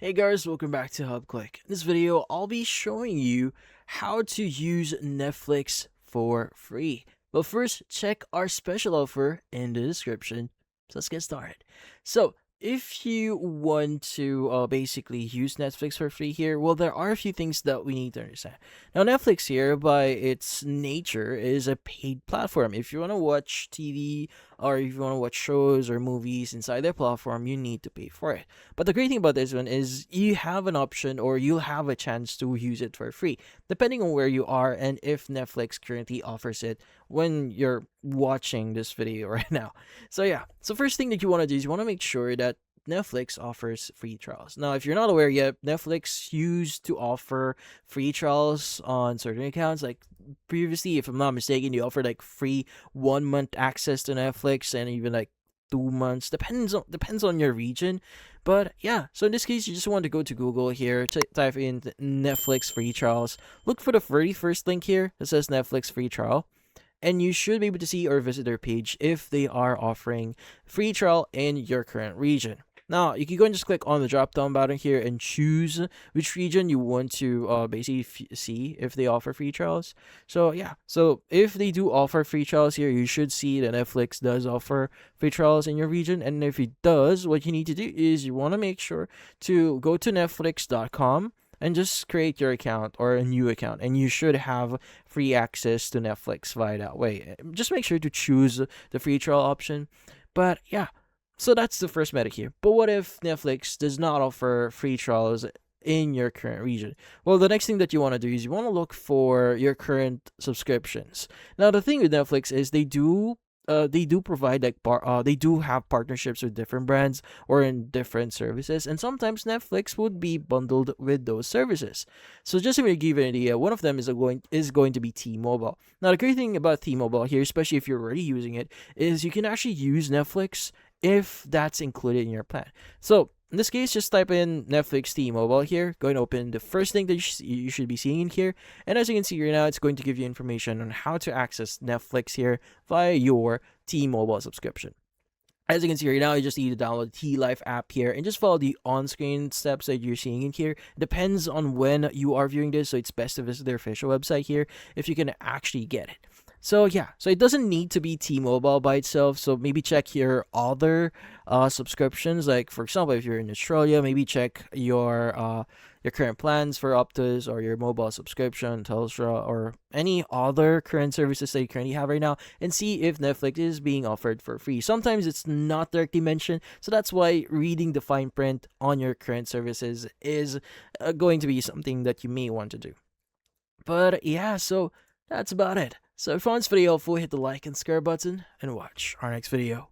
Hey guys, welcome back to HubClick. In this video, I'll be showing you how to use Netflix for free. But first, check our special offer in the description. So let's get started. So, if you want to basically use Netflix for free here, well, there are a few things that we need to understand. Now, Netflix here, by its nature, is a paid platform. If you want to watch TV or if you want to watch shows or movies inside their platform, you need to pay for it. But the great thing about this one is you have an option or you'll have a chance to use it for free, depending on where you are and if Netflix currently offers it when you're watching this video right now. So yeah, so first thing that you want to do is you want to make sure that Netflix offers free trials. Now, if you're not aware yet, Netflix used to offer free trials on certain accounts. Like previously, if I'm not mistaken, you offered like free 1 month access to Netflix and even like 2 months. Depends on your region. But yeah, so in this case, you just want to go to Google here, type in Netflix free trials. Look for the very first link here that says Netflix free trial, and you should be able to see or visit their page if they are offering free trial in your current region. Now, you can go and just click on the drop down button here and choose which region you want to basically see if they offer free trials. So, yeah. So, if they do offer free trials here, you should see that Netflix does offer free trials in your region. And if it does, what you need to do is you want to make sure to go to Netflix.com and just create your account or a new account, and you should have free access to Netflix via that way. Just make sure to choose the free trial option. But yeah, so that's the first meta here. But what if Netflix does not offer free trials in your current region? Well, the next thing that you want to do is you want to look for your current subscriptions. Now, the thing with Netflix is they do provide they do have partnerships with different brands or in different services, and sometimes Netflix would be bundled with those services. So just to give you an idea, one of them is going to be T-Mobile. Now, the great thing about T-Mobile here, especially if you're already using it, is you can actually use Netflix if that's included in your plan. So in this case, just type in Netflix T-Mobile here. Go and open the first thing that you should be seeing in here. And as you can see right now, it's going to give you information on how to access Netflix here via your T-Mobile subscription. As you can see right now, you just need to download the T-Life app here and just follow the on-screen steps that you're seeing in here. Depends on when you are viewing this, so it's best to visit their official website here if you can actually get it. So yeah, so it doesn't need to be T-Mobile by itself. So maybe check your other subscriptions. Like for example, if you're in Australia, maybe check your current plans for Optus or your mobile subscription, Telstra, or any other current services that you currently have right now, and see if Netflix is being offered for free. Sometimes it's not directly mentioned, so that's why reading the fine print on your current services is going to be something that you may want to do. But yeah, so that's about it. So if you found this video helpful, hit the like and subscribe button and watch our next video.